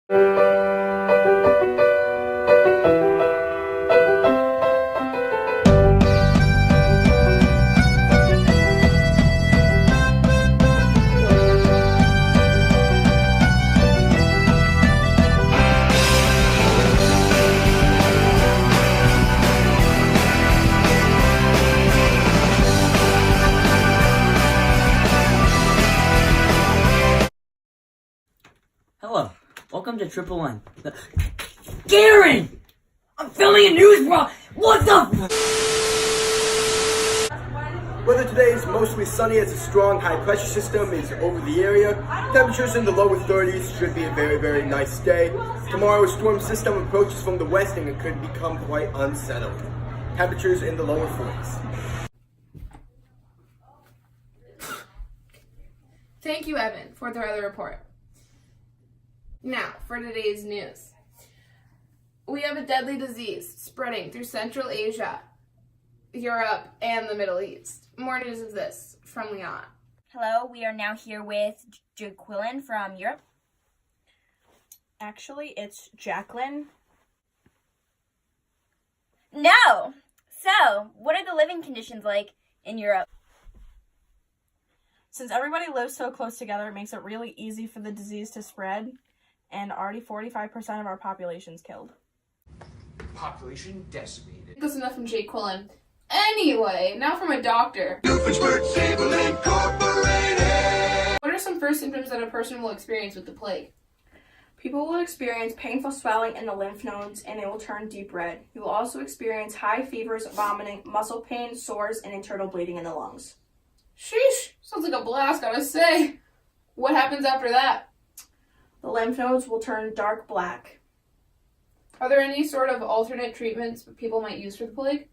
Hello, welcome to Triple N. Garen! I'm filming a news vlog! What the Weather today is mostly sunny as a strong high pressure system is over the area. Temperatures in the lower 30s should be a very, very nice day. Tomorrow a storm system approaches from the west and it could become quite unsettled. Temperatures in the lower 40s. Thank you, Evan, for the weather report. Now, for today's news. We have a deadly disease spreading through Central Asia, Europe, and the Middle East. More news of this from Leon. Hello, we are now here with Jaqueline from Europe. Actually, it's Jacqueline. No! So, what are the living conditions like in Europe? Since everybody lives so close together, it makes it really easy for the disease to spread, and already 45% of our population's killed. Population decimated. That's enough from Jake Quillen. Anyway, now for my doctor. Incorporated. What are some first symptoms that a person will experience with the plague? People will experience painful swelling in the lymph nodes, and they will turn deep red. You will also experience high fevers, vomiting, muscle pain, sores, and internal bleeding in the lungs. Sheesh, sounds like a blast, gotta say. What happens after that? The lymph nodes will turn dark black. Are there any sort of alternate treatments people might use for the plague?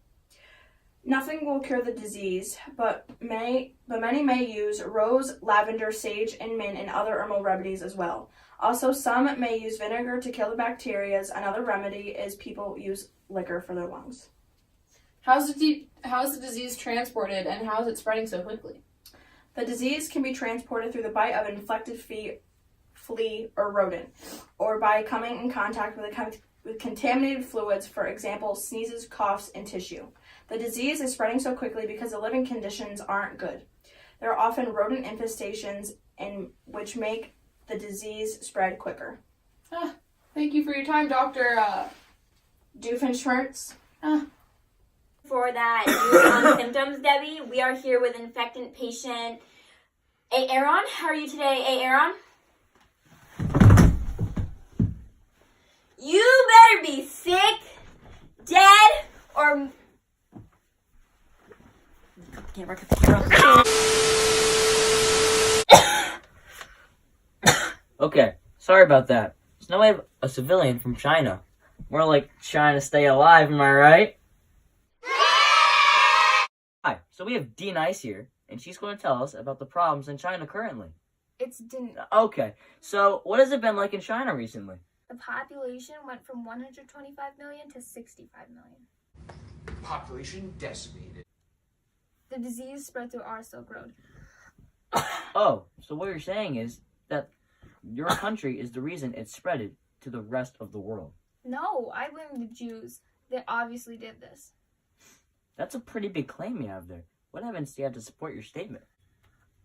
Nothing will cure the disease, but many may use rose, lavender, sage, and mint and other herbal remedies as well. Also, some may use vinegar to kill the bacteria. Another remedy is people use liquor for their lungs. How's the disease transported, and how is it spreading so quickly? The disease can be transported through the bite of an infected flea or rodent, or by coming in contact with contaminated fluids, for example, sneezes, coughs, and tissue. The disease is spreading so quickly because the living conditions aren't good. There are often rodent infestations which make the disease spread quicker. Thank you for your time, Dr. Doofenshmirtz. For that news on symptoms, Debbie, we are here with infected patient Aaron. How are you today, Aaron? You better be sick, dead, or... Can't work with the Okay, sorry about that. It's no way a civilian from China. More like trying to stay alive, am I right? Hi, so we have D-Nice here, and she's going to tell us about the problems in China currently. Okay, so what has it been like in China recently? The population went from 125 million to 65 million. Population decimated. The disease spread through our Silk Road. Oh, so what you're saying is that your country is the reason it spread to the rest of the world. No, I blame the Jews. They obviously did this. That's a pretty big claim you have there. What evidence do you have to support your statement?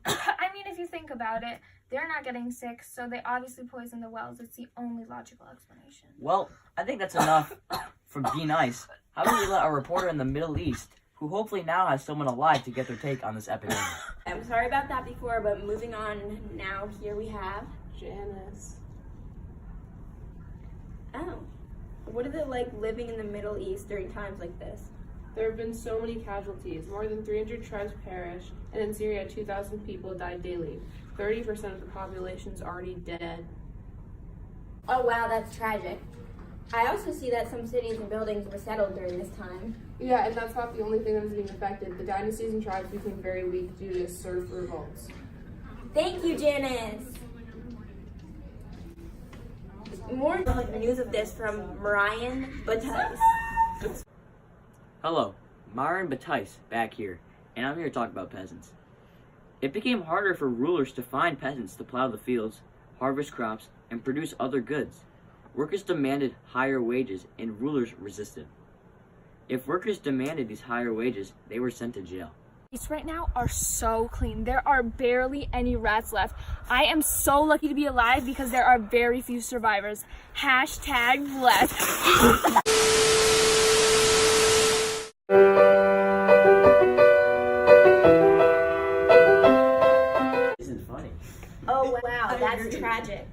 I mean, if you think about it, they're not getting sick, so they obviously poisoned the wells. It's the only logical explanation. Well, I think that's enough from D-Nice. How do we let a reporter in the Middle East, who hopefully now has someone alive to get their take on this epidemic? I'm sorry about that before, but moving on now, here we have... Janice. Oh. What is it like living in the Middle East during times like this? There have been so many casualties. More than 300 tribes perished, and in Syria, 2,000 people died daily. 30% of the population is already dead. Oh wow, that's tragic. I also see that some cities and buildings were settled during this time. Yeah, and that's not the only thing that is being affected. The dynasties and tribes became very weak due to serf revolts. Thank you, Janice. More news of this from Marian Mattice. Hello, Myron Mattice back here, and I'm here to talk about peasants. It became harder for rulers to find peasants to plow the fields, harvest crops, and produce other goods. Workers demanded higher wages and rulers resisted. If workers demanded these higher wages, they were sent to jail. These right now are so clean. There are barely any rats left. I am so lucky to be alive because there are very few survivors. Hashtag blessed. This is funny. Oh wow, that's tragic.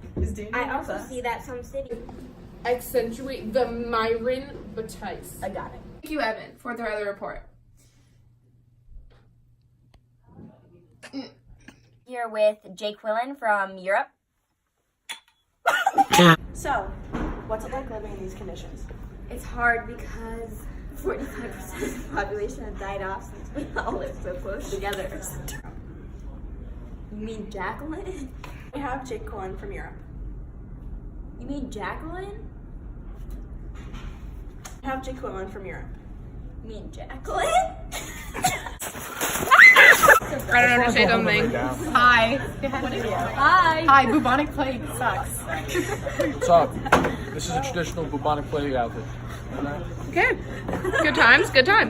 I also see that some cities. Accentuate the Myron Mattice. I got it. Thank you, Evan, for the weather report. Here with Jake Quillen from Europe. So, what's it like living in these conditions? It's hard because 45% of the population has died off since we all live so close together. You mean Jacqueline? We have Jake Quillen from Europe. You mean Jacqueline? We have Jake Quillen from Europe. You mean Jacqueline? I don't understand something. Hi. Hi. Hi, bubonic plague sucks. What's up? This is a traditional bubonic plague outfit. Okay. Good times, good times.